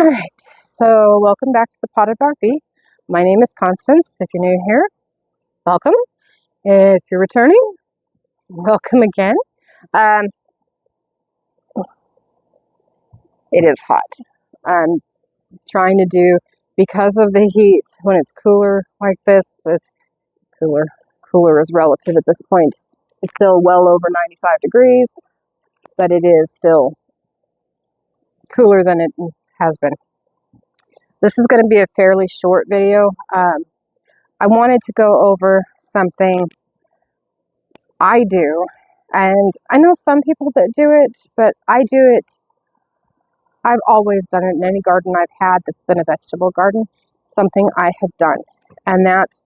All right, so welcome back to the Potted Barbie. My name is Constance. If you're new here, welcome. If you're returning, welcome again. Um, it is hot. I'm trying to do, because of the heat, when it's cooler like this, it's cooler. Cooler is relative at this point. It's still well over 95 degrees, but it is still cooler than it has been. This is going to be a fairly short video. I wanted to go over something I do, and I know some people that do it, but I do it. I've always done it in any garden I've had that's been a vegetable garden, something I have done. And that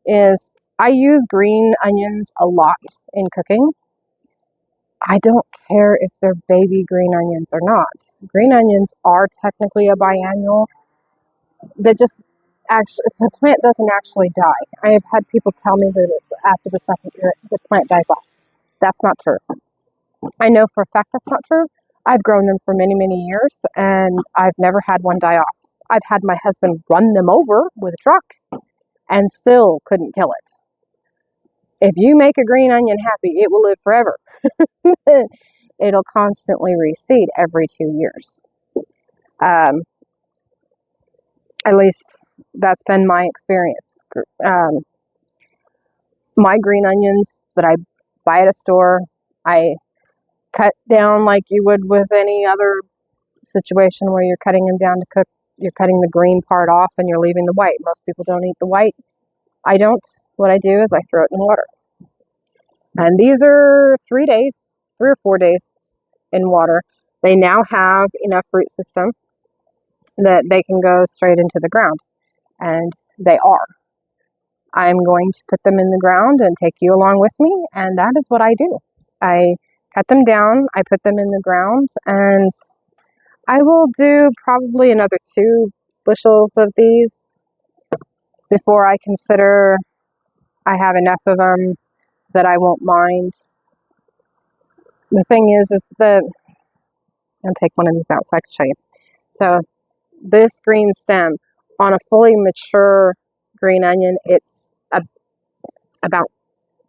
is, I use green onions a lot in cooking. I don't care if they're baby green onions or not. Green onions are technically a biennial. That just actually, the plant doesn't actually die. I have had people tell me that after the second year, the plant dies off. That's not true. I know for a fact that's not true. I've grown them for many, many years, and I've never had one die off. I've had my husband run them over with a truck and still couldn't kill it. If you make a green onion happy, it will live forever. It'll constantly reseed every 2 years. At least that's been my experience. My green onions that I buy at a store, I cut down like you would with any other situation where you're cutting them down to cook. You're cutting the green part off and you're leaving the white. Most people don't eat the white. I don't. What I do is I throw it in water. And these are 3 or 4 days in water. They now have enough root system that they can go straight into the ground. And they are. I'm going to put them in the ground and take you along with me. And that is what I do. I cut them down, I put them in the ground, and I will do probably another 2 bushels of these before I consider I have enough of them that I won't mind. The thing is that, I'll take one of these out so I can show you. So this green stem, on a fully mature green onion, it's about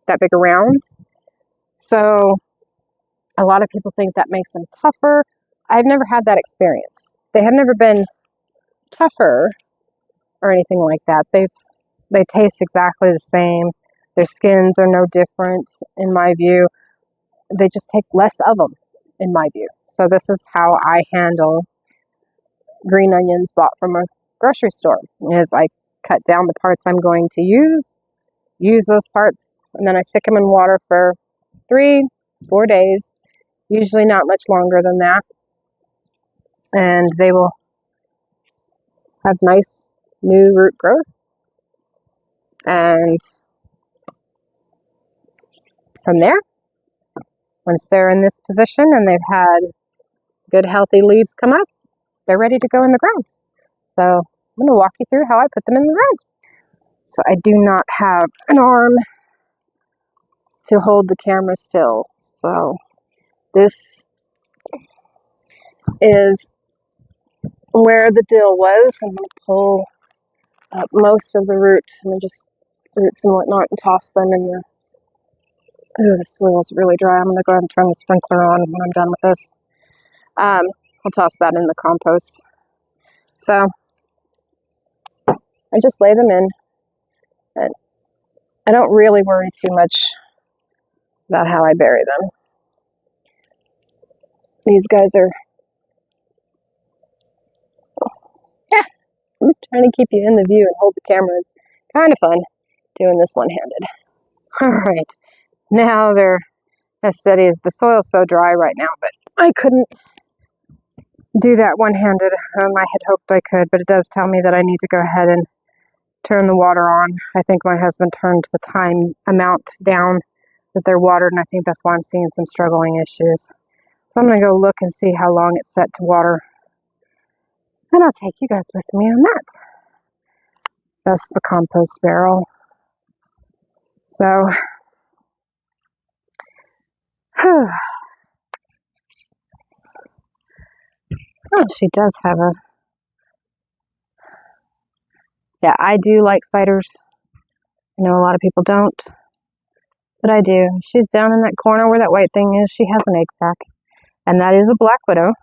that big around. So a lot of people think that makes them tougher. I've never had that experience. They have never been tougher or anything like that. They taste exactly the same. Their skins are no different, in my view. They just take less of them, in my view. So this is how I handle green onions bought from a grocery store. Is I cut down the parts I'm going to use those parts, and then I stick them in water for 3-4 days, usually not much longer than that. And they will have nice new root growth. And from there, once they're in this position and they've had good healthy leaves come up, they're ready to go in the ground. So I'm going to walk you through how I put them in the ground. So I do not have an arm to hold the camera still. So this is where the dill was. I'm going to pull up most of the root and just roots and whatnot and toss them in the... Ooh, the soil's really dry. I'm going to go ahead and turn the sprinkler on when I'm done with this. I'll toss that in the compost. So I just lay them in, and I don't really worry too much about how I bury them. These guys are, yeah, I'm trying to keep you in the view and hold the camera. It's kind of fun doing this one-handed. All right, now they're as steady as the soil's so dry right now, but I couldn't do that one-handed. I had hoped I could, but it does tell me that I need to go ahead and turn the water on. I think my husband turned the time amount down that they're watered, and I think that's why I'm seeing some struggling issues. So I'm going to go look and see how long it's set to water, and I'll take you guys with me on that. That's the compost barrel. So, oh, she does have a Yeah, I do like spiders. I know a lot of people don't, but I do. She's down in that corner where that white thing is. She has an egg sac, and that is a black widow,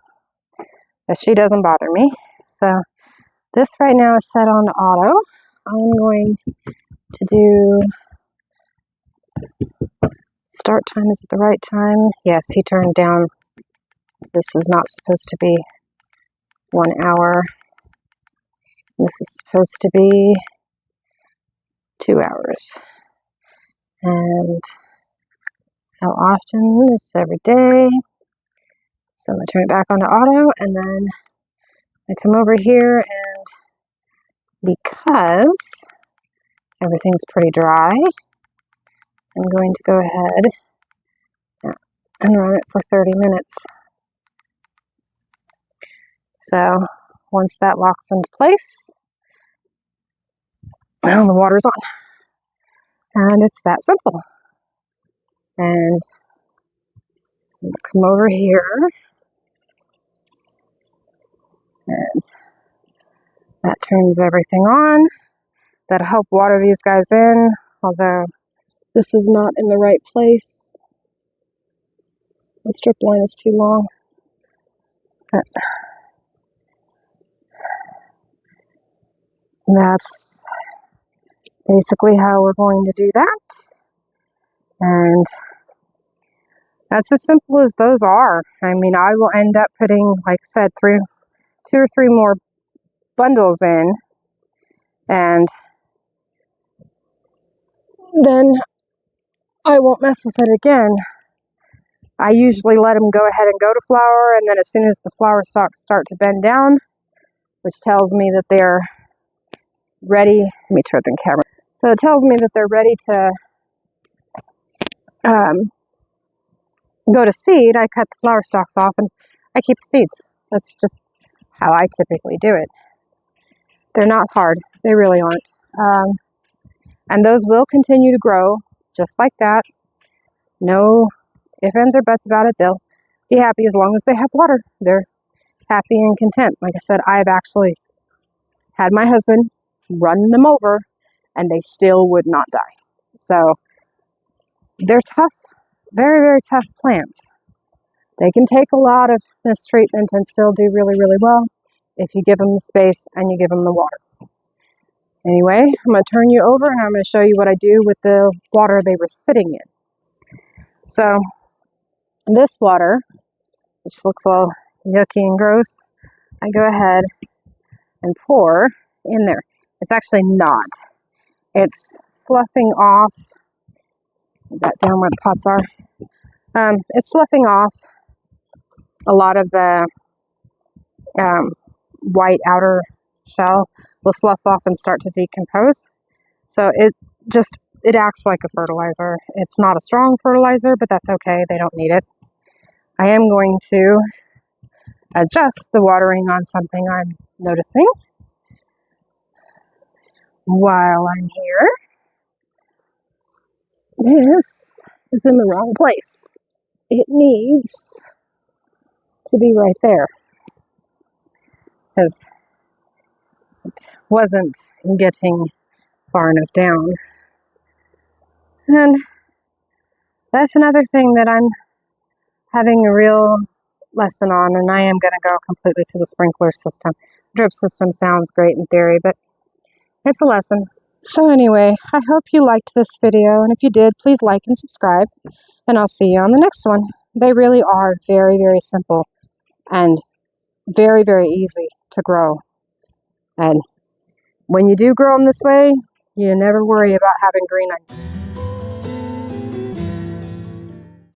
but she doesn't bother me. So this right now is set on auto. I'm going to do start time. Is it the right time? Yes, he turned down. This is not supposed to be 1 hour. This is supposed to be 2 hours. And how often is every day? So I'm going to turn it back onto auto, and then I come over here, and because everything's pretty dry, I'm going to go ahead and run it for 30 minutes. So once that locks into place, well, the water's on. And it's that simple. And I'm going to come over here, and that turns everything on. That'll help water these guys in, although this is not in the right place. The strip line is too long. But that's basically how we're going to do that. And that's as simple as those are. I mean, I will end up putting, like I said, 2 or 3 more bundles in, and then I won't mess with it again. I usually let them go ahead and go to flower, and then as soon as the flower stalks start to bend down, which tells me that they're ready, let me turn the camera. So it tells me that they're ready to go to seed. I cut the flower stalks off and I keep the seeds. That's just how I typically do it. They're not hard. They really aren't. And those will continue to grow just like that. No ifs, ands, or buts about it. They'll be happy as long as they have water. They're happy and content. Like I said, I've actually had my husband run them over and they still would not die. So they're tough, very, very tough plants. They can take a lot of mistreatment and still do really, really well if you give them the space and you give them the water. Anyway, I'm going to turn you over and I'm going to show you what I do with the water they were sitting in. So this water, which looks a little yucky and gross, I go ahead and pour in there. It's actually not. It's sloughing off, that down where the pots are. It's sloughing off a lot of the white outer shell will slough off and start to decompose. So it acts like a fertilizer. It's not a strong fertilizer, but that's okay. They don't need it. I am going to adjust the watering on something I'm noticing while I'm here. This is in the wrong place. It needs to be right there because it wasn't getting far enough down. And that's another thing that I'm having a real lesson on, and I am going to go completely to the sprinkler system. Drip system sounds great in theory, but it's a lesson. So anyway, I hope you liked this video, and if you did, please like and subscribe, and I'll see you on the next one. They really are very, very simple and very, very easy to grow. And when you do grow them this way, you never worry about having green onions.